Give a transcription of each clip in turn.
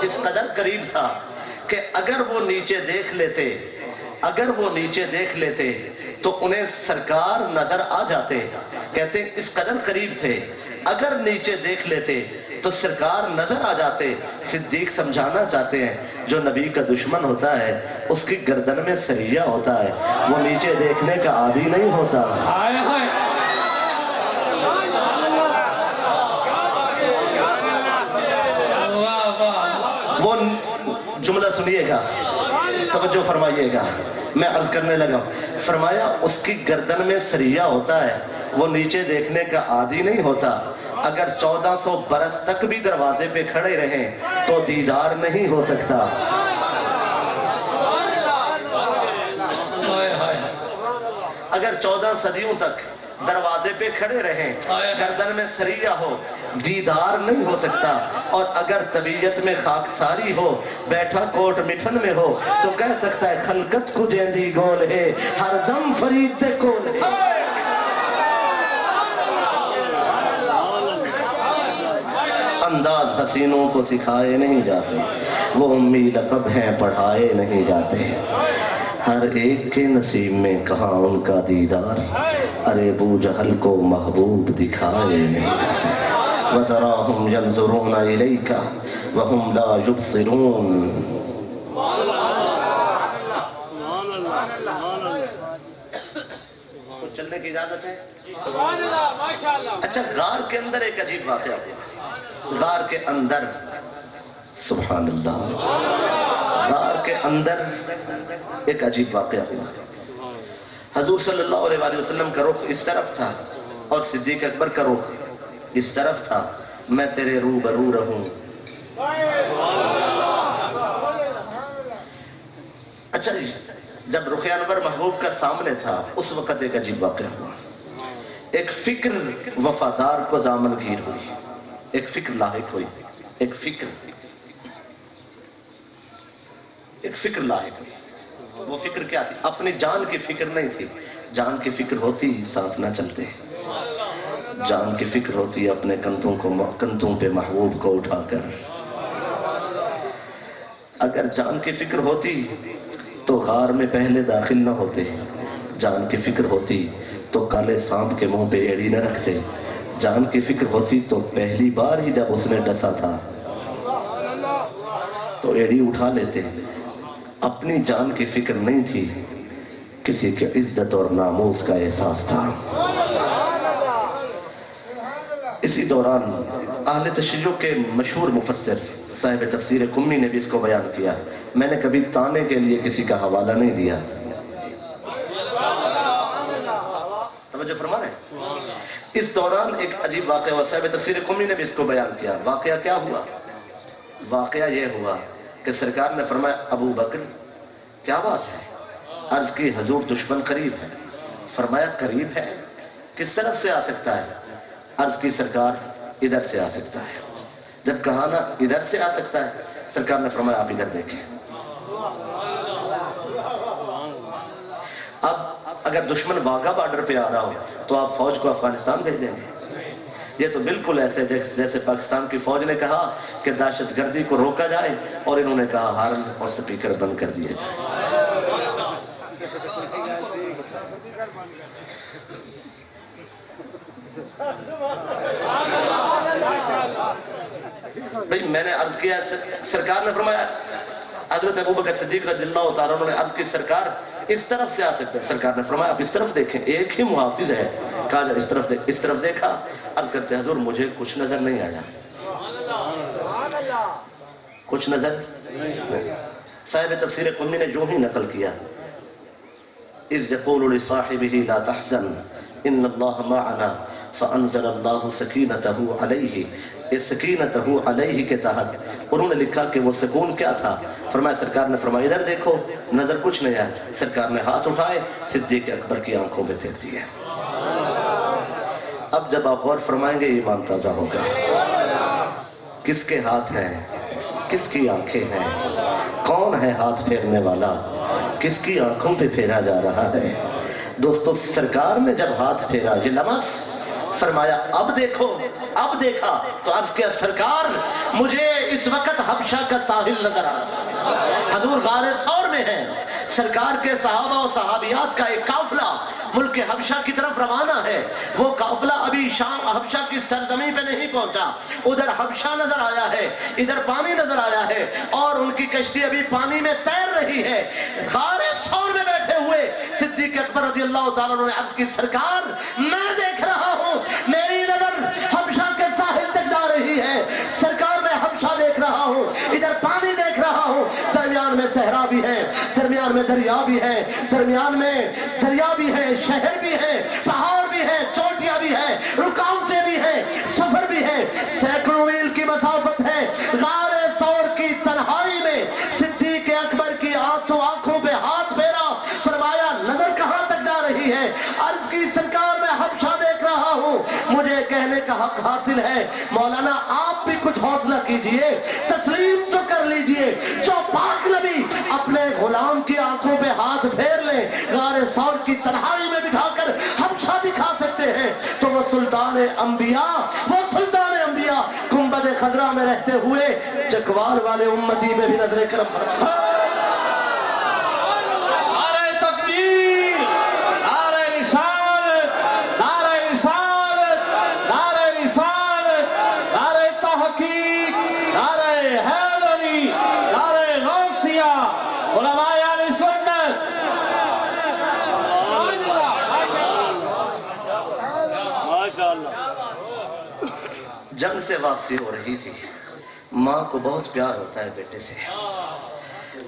اس قدر قریب تھا کہ اگر وہ نیچے دیکھ لیتے تو انہیں سرکار نظر آ جاتے. کہتے ہیں اس قدر قریب تھے اگر نیچے دیکھ لیتے تو سرکار نظر آ جاتے. صدیق سمجھانا چاہتے ہیں جو نبی کا دشمن ہوتا ہے اس کی گردن میں سریہ ہوتا ہے, وہ نیچے دیکھنے کا عادی نہیں ہوتا. وہ جملہ سنیے گا, توجہ فرمائیے گا, میں عرض کرنے لگا. فرمایا اس کی گردن میں سریہ ہوتا ہے, وہ نیچے دیکھنے کا عادی نہیں ہوتا. اگر 1400 برس تک بھی دروازے پہ کھڑے رہیں تو دیدار نہیں ہو سکتا. اگر 14 صدیوں تک دروازے پہ کھڑے رہیں, گردن میں سریہ ہو, دیدار نہیں ہو سکتا. اور اگر طبیعت میں خاکساری ہو, بیٹھا کوٹ مٹھن میں ہو, تو کہہ سکتا ہے خلقت کو جیندی گول ہے, ہر دم فرید دے کول ہے. انداز حسینوں کو سکھائے نہیں جاتے, وہ امی لقب ہیں پڑھائے نہیں جاتے. ہر ایک کے نصیب میں کہاں ان کا دیدار, ارے ابو جہل کو محبوب دکھائے نہیں جاتے. وَتَرَاهُمْ يَنْظُرُونَ إِلَيْكَ وَهُمْ لَا يُبْصِرُونَ. چلنے کی اجازت ہے؟ اچھا, غار کے اندر ایک عجیب واقعہ ہوا. غار کے اندر, سبحان اللہ, غار کے اندر ایک عجیب واقعہ ہوا. حضور صلی اللہ علیہ وسلم کا رخ اس طرف تھا اور صدیق اکبر کا رخ اس طرف تھا. میں تیرے روبرو رہوں. اچھا, جب رخ انور محبوب کا سامنے تھا اس وقت ایک عجیب واقعہ ہوا. ایک فکر وفادار کو دامن گیر ہوئی, ایک فکر لاحق ہوئی. ایک فکر لاحق ہوئی. وہ فکر کیا تھی؟ اپنی جان کی فکر نہیں تھی. جان کی فکر ہوتی ساتھ نہ چلتے. جان کی فکر ہوتی اپنے کندھوں پہ محبوب کو اٹھا کر. اگر جان کی فکر ہوتی تو غار میں پہلے داخل نہ ہوتے. جان کی فکر ہوتی تو کالے سانپ کے منہ پہ ایڑی نہ رکھتے. جان کی فکر ہوتی تو پہلی بار ہی جب اس نے ڈسا تھا تو ایڑی اٹھا لیتے. اپنی جان کی فکر نہیں تھی, کسی کے عزت اور ناموس کا احساس تھا. اسی دوران اہل تشیع کے مشہور مفسر صاحب تفسیر قمی نے بھی اس کو بیان کیا. میں نے کبھی تانے کے لیے کسی کا حوالہ نہیں دیا. توجہ فرما رہے ہیں؟ اس دوران ایک عجیب واقعہ ہوا. صاحب تفسیر قمی نے بھی اس کو بیان کیا. واقعہ کیا ہوا؟ واقعہ یہ ہوا کہ سرکار نے فرمایا ابو بکر کیا بات ہے؟ عرض کی حضور دشمن قریب ہے. فرمایا قریب ہے, کس طرف سے آ سکتا ہے؟ عرض کی سرکار ادھر سے آ سکتا ہے. جب کہا نا ادھر سے آ سکتا ہے, سرکار نے فرمایا آپ ادھر دیکھیں. اب اگر دشمن واگا بارڈر پہ آ رہا ہو تو آپ فوج کو افغانستان بھیج دیں گے؟ یہ تو بالکل ایسے جیسے پاکستان کی فوج نے کہا کہ دہشت گردی کو روکا جائے اور انہوں نے کہا ہارن اور سپیکر بند کر دیے جائے. بھئی میں نے عرض کیا, سرکار نے فرمایا, حضرت ابوبکر صدیق رضی اللہ تعالیٰ انہوں نے عرض کی سرکار اس طرف سے آ سکتے ہیں. سرکار نے فرمایا آپ اس طرف دیکھیں, ایک ہی محافظ ہے. کہا جا اس طرف دیکھا. عرض کرتے ہیں حضور مجھے کچھ نظر نہیں آیا. کچھ نظر نہیں. صاحب تفسیر قمی نے جو ہی نقل کیا, اذ یقول لصاحبہ لا تحزن ان اللہ معنا فانزل اللہ سکینتہ علیہ. اس سکینتہ علیہ کے تحت انہوں نے لکھا کہ وہ سکون کیا تھا. فرمایا سرکار نے فرمایا ادھر دیکھو, نظر کچھ نہیں آیا. سرکار نے ہاتھ اٹھائے, صدیق اکبر کی آنکھوں پہ پھیر دیے. اب جب آپ غور فرمائیں گے ایمان تازہ ہوگا. کس کے ہاتھ ہیں, کس کی آنکھیں ہیں, کون ہے ہاتھ پھیرنے والا, کس کی آنکھوں پہ پھیرا جا رہا ہے. دوستو سرکار نے جب ہاتھ پھیرا, یہ لمس فرمایا اب دیکھو. اب دیکھا تو عرض کیا سرکار مجھے اس وقت حبشہ کا ساحل نظر آ رہا ہے، حضور غار ثور میں ہے، سرکار کے صحابہ و صحابیات کا ایک قافلہ ملک حبشہ کی طرف روانہ ہے۔ وہ قافلہ ابھی شام حبشہ کی سرزمین پہ نہیں پہنچا، ادھر حبشہ نظر آیا ہے، ادھر پانی نظر آیا ہے، اور ان کی کشتی ابھی پانی میں تیر رہی ہے۔ غار ثور میں بیٹھے ہوئے صدیق اکبر رضی اللہ تعالیٰ عنہ نے عرض کی سرکار میں دیکھ رہا ہوں، میری نظر حبشہ کے ساحل تک جا رہی ہے، سرکار میں حبشہ دیکھ رہا ہوں، ادھر پانی دیکھ رہا ہوں، درمیان میں صحرا بھی ہے، درمیان میں دریا بھی ہے، درمیان میں دریا بھی ہے، شہر بھی ہے، پہاڑ بھی ہے، چوٹیاں بھی ہے، رکاوٹیں بھی ہیں، سفر بھی ہے، سینکڑوں میل کی مسافت ہے۔ غار ثور کی تنہائی میں صدیق اکبر کی آنکھوں پہ ہاتھ پھیرا، فرمایا نظر کہاں تک جا رہی ہے؟ عرض کی سرکار میں حبشہ دیکھ رہا ہوں، مجھے کہنے کا حق حاصل ہے، مولانا آپ بھی کچھ حوصلہ کیجئے، تسلیم تو کر لیجئے، جو پاک نبی اپنے غلام کی آنکھوں پہ ہاتھ پھیر لیں، غار ثور کی تنہائی میں بٹھا کر حبشہ دکھا سکتے ہیں، تو وہ سلطان انبیاء گنبد خضرا میں رہتے ہوئے چکوال والے امتی میں بھی نظر کرم فرما۔ نعرہ تکبیر، نعرہ رسالت، نعرہ رسالت، نعرہ رسالت، نعرہ تحقیق، نعرہ حیدری، نعرہ غوثیہ، علماء اہل سنت۔ جنگ سے واپسی ہو رہی تھی، ماں کو بہت پیار ہوتا ہے بیٹے سے،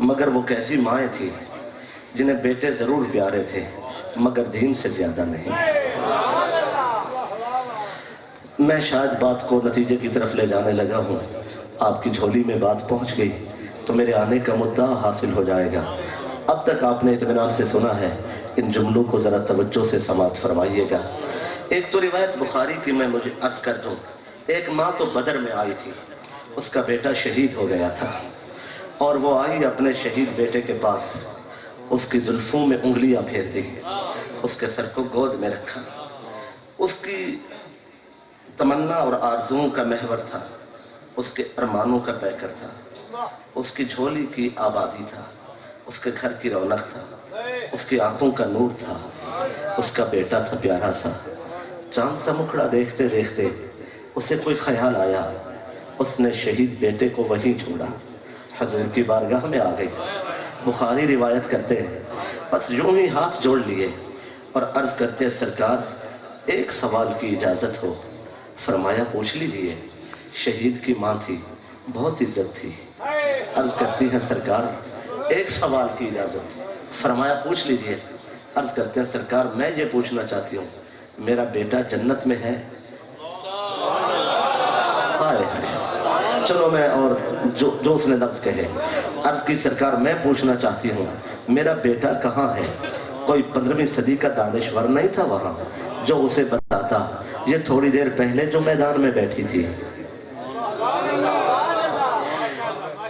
مگر وہ کیسی مائیں تھی جنہیں بیٹے ضرور پیارے تھے مگر دین سے زیادہ نہیں۔ میں شاید بات کو نتیجے کی طرف لے جانے لگا ہوں، آپ کی جھولی میں بات پہنچ گئی تو میرے آنے کا مدعا حاصل ہو جائے گا۔ اب تک آپ نے اطمینان سے سنا ہے، ان جملوں کو ذرا توجہ سے سماعت فرمائیے گا۔ ایک تو روایت بخاری کی میں مجھے عرض کر دوں، ایک ماں تو بدر میں آئی تھی، اس کا بیٹا شہید ہو گیا تھا، اور وہ آئی اپنے شہید بیٹے کے پاس، اس کی زلفوں میں انگلیاں پھیر دی، اس کے سر کو گود میں رکھا، اس کی تمنا اور آرزوؤں کا محور تھا، اس کے ارمانوں کا پیکر تھا، اس کی جھولی کی آبادی تھا، اس کے گھر کی رونق تھا، اس کی آنکھوں کا نور تھا، اس کا بیٹا تھا پیارا سا۔ چاند سا مکھڑا دیکھتے دیکھتے اسے کوئی خیال آیا، اس نے شہید بیٹے کو وہیں چھوڑا، حضور کی بارگاہ میں آ گئی۔ بخاری روایت کرتے ہیں، بس یوں ہی ہاتھ جوڑ لیے اور عرض کرتے سرکار ایک سوال کی اجازت ہو؟ فرمایا پوچھ لیجئے۔ شہید کی ماں تھی، بہت عزت تھی، عرض کرتی ہیں سرکار ایک سوال کی اجازت؟ فرمایا پوچھ لیجئے۔ عرض کرتے ہیں سرکار میں یہ پوچھنا چاہتی ہوں، میرا بیٹا جنت میں ہے؟ چلو میں اور جو اس نے لفظ کہے، عرض کی سرکار میں پوچھنا چاہتی ہوں میرا بیٹا کہاں ہے؟ کوئی 15ویں صدی کا دانشور نہیں تھا وہاں جو اسے بتاتا یہ تھوڑی دیر پہلے جو میدان میں بیٹھی تھی؟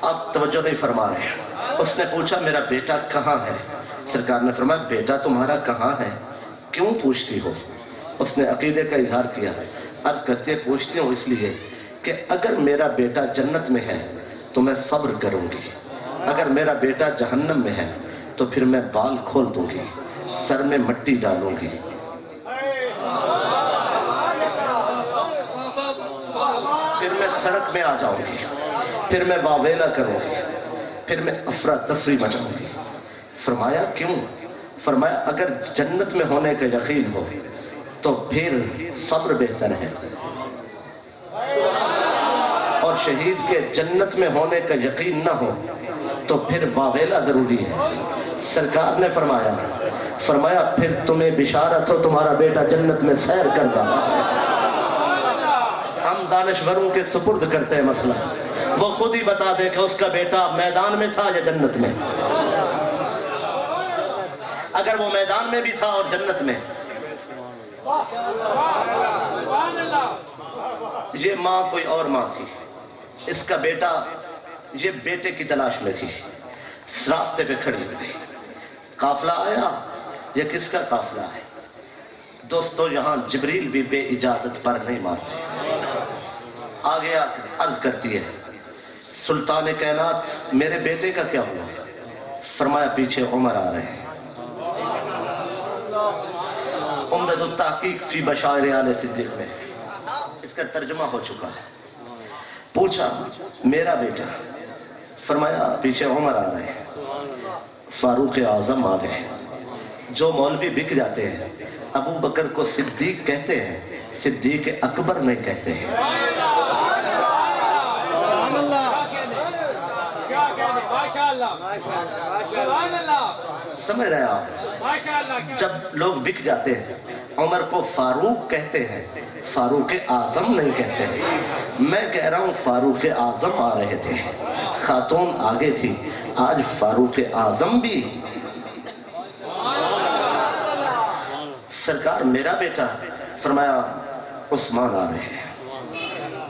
اب توجہ نہیں فرما رہے۔ اس نے پوچھا میرا بیٹا کہاں ہے؟ سرکار نے فرمایا بیٹا تمہارا کہاں ہے؟ کیوں پوچھتی ہو؟ اس نے عقیدے کا اظہار کیا، عرض کرتی ہے پوچھتی ہوں اس لیے کہ اگر میرا بیٹا جنت میں ہے تو میں صبر کروں گی، اگر میرا بیٹا جہنم میں ہے تو پھر میں بال کھول دوں گی، سر میں مٹی ڈالوں گی، پھر میں سڑک میں آ جاؤں گی، پھر میں واویلا کروں گی، پھر میں افراتفری مچاؤں گی۔ فرمایا کیوں؟ فرمایا اگر جنت میں ہونے کا یقین ہو تو پھر صبر بہتر ہے، اور شہید کے جنت میں ہونے کا یقین نہ ہو تو پھر واویلا ضروری ہے۔ سرکار نے فرمایا پھر تمہیں بشارت ہو تمہارا بیٹا جنت میں سیر کر رہا ہے۔ ہم دانشوروں کے سپرد کرتے ہیں مسئلہ، وہ خود ہی بتا دے کہ اس کا بیٹا میدان میں تھا یا جنت میں۔ اگر وہ میدان میں بھی تھا اور جنت میں، یہ ماں کوئی اور ماں تھی، اس کا بیٹا یہ بیٹے کی تلاش میں تھی، راستے پہ کھڑی ہو گئی، قافلہ آیا، یہ کس کا قافلہ ہے؟ دوستو یہاں جبریل بھی بے اجازت پر نہیں مارتے۔ آگے آ کر عرض کرتی ہے سلطان کائنات میرے بیٹے کا کیا ہوا؟ فرمایا پیچھے عمر آ رہے ہیں۔ عمدۃ التحقیق فی بشائر آل صدیق میں اس کا ترجمہ ہو چکا ہے۔ پوچھا میرا بیٹا، فرمایا پیچھے عمر آ رہے ہیں۔ فاروق اعظم آ گئے۔ جو مولوی بک جاتے ہیں ابو بکر کو صدیق کہتے ہیں، صدیق اکبر نہیں کہتے ہیں۔ سمجھ رہے ہیں آپ؟ جب لوگ بک جاتے ہیں عمر کو فاروق کہتے ہیں، فاروق اعظم نہیں کہتے ہیں۔ میں کہہ رہا ہوں فاروق اعظم آ رہے تھے، خاتون آگے تھی، آج فاروق اعظم بھی۔ سرکار میرا بیٹا، فرمایا عثمان آ رہے ہیں۔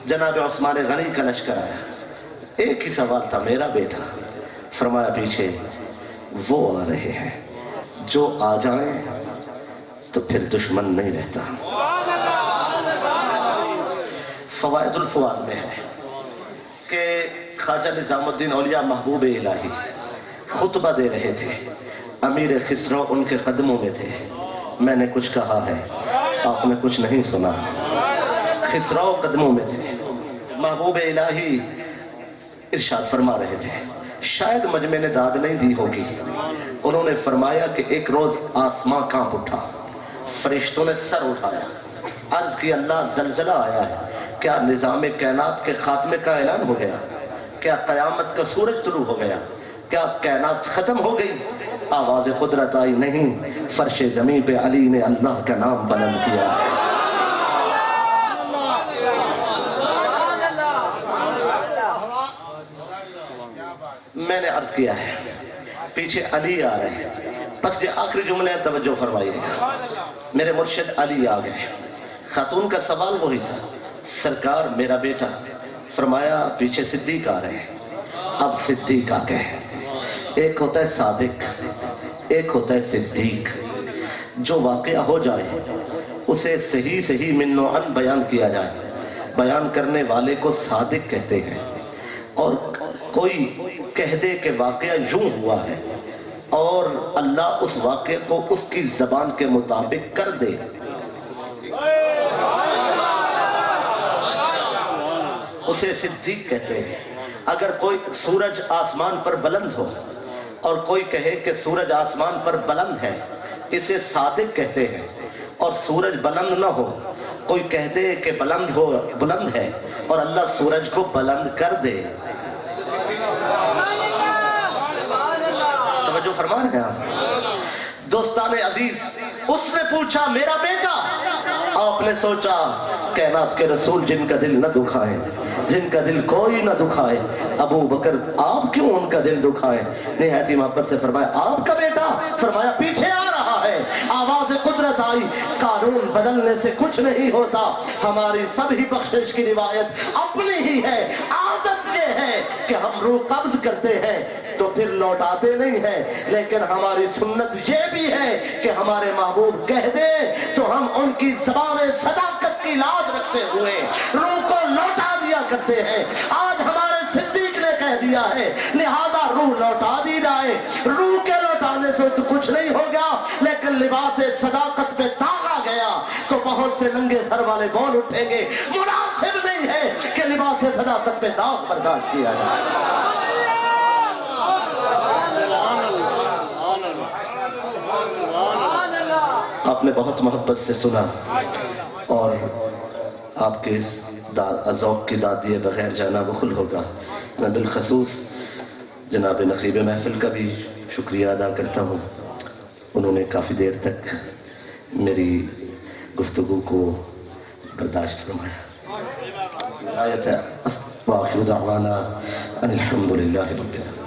جناب عثمان غنی کا لشکر آیا، ایک ہی سوال تھا میرا بیٹا، فرمایا پیچھے وہ آ رہے ہیں، جو آ جائیں تو پھر دشمن نہیں رہتا۔ فوائد الفواد میں ہے کہ خواجہ نظام الدین اولیاء محبوب الہی خطبہ دے رہے تھے، امیر خسرو ان کے قدموں میں تھے۔ میں نے کچھ کہا ہے، آپ نے کچھ نہیں سنا۔ خسرو قدموں میں تھے، محبوب الہی ارشاد فرما رہے تھے۔ شاید مجمع نے داد نہیں دی ہوگی، انہوں نے فرمایا کہ ایک روز آسمان کانپ اٹھا، فرشتوں نے سر اٹھایا، عرض کی اللہ زلزلہ آیا ہے، کیا نظام کائنات کے خاتمے کا اعلان ہو گیا؟ کیا قیامت کا سورج طلوع ہو گیا؟ کیا کائنات ختم ہو گئی؟ آواز قدرت آئی، نہیں، فرش زمین پہ علی نے اللہ کا نام بلند کیا۔ میں نے عرض کیا ہے پیچھے علی آ رہے ہیں، بس یہ آخری جملے توجہ فرمائیے گا۔ میرے مرشد علی آ گئے۔ خاتون کا سوال وہی تھا، سرکار میرا بیٹا، فرمایا پیچھے صدیق آ رہے ہیں۔ اب صدیق آ گئے۔ ایک ہوتا ہے صادق، ایک ہوتا ہے صدیق۔ جو واقعہ ہو جائے اسے صحیح صحیح من و عن بیان کیا جائے، بیان کرنے والے کو صادق کہتے ہیں۔ اور کوئی کہہ دے کہ واقعہ یوں ہوا ہے اور اللہ اس واقعے کو اس کی زبان کے مطابق کر دے، اسے صدیق کہتے ہیں۔ اگر کوئی سورج آسمان پر بلند ہو اور کوئی کہے کہ سورج آسمان پر بلند ہے، اسے صادق کہتے ہیں۔ اور سورج بلند نہ ہو، کوئی کہتے کہ بلند ہے اور اللہ سورج کو بلند کر دے، توجہ فرما رہے ہیں آپ؟ دوستان عزیز، اس نے پوچھا میرا بیٹا، آپ نے سوچا کائنات کے رسول جن کا دل نہ دکھائے، جن کا دل کوئی نہ دکھائے، ابو بکر آپ کیوں ان کا دل دکھائے؟ نہایت محبت سے فرمایا آپ کا بیٹا، فرمایا پیچھے آ رہا ہے۔ آواز قدرت آئی، قانون بدلنے سے کچھ نہیں ہوتا، ہماری سب ہی بخشش کی روایت اپنی ہی ہے۔ عادت یہ ہے کہ ہم روح قبض کرتے ہیں تو پھر لوٹاتے نہیں ہیں، لیکن ہماری سنت یہ بھی ہے کہ ہمارے محبوب کہہ دے تو ہم ان کی زبان صداقت کی لاج رکھتے ہوئے روح کو لوٹا دیا کرتے ہیں۔ آج ہمارے صدیق نے کہہ دیا ہے، لہذا روح لوٹا دی جائے۔ روح کے لوٹانے سے تو کچھ نہیں ہو گیا، لیکن لباس صداقت پہ داغ آ گیا تو بہت سے ننگے سر والے بول اٹھیں گے۔ مناسب نہیں ہے کہ لباس صداقت پہ داغ برداشت کیا جائے۔ آپ نے بہت محبت سے سنا اور آپ کے اس ذوق کی داد دیے بغیر جانا بخل ہوگا۔ میں بالخصوص جناب نقیب محفل کا بھی شکریہ ادا کرتا ہوں، انہوں نے کافی دیر تک میری گفتگو کو برداشت فرمایا۔ آیت ہے وآخر دعوانا ان الحمد للہ رب العالمین۔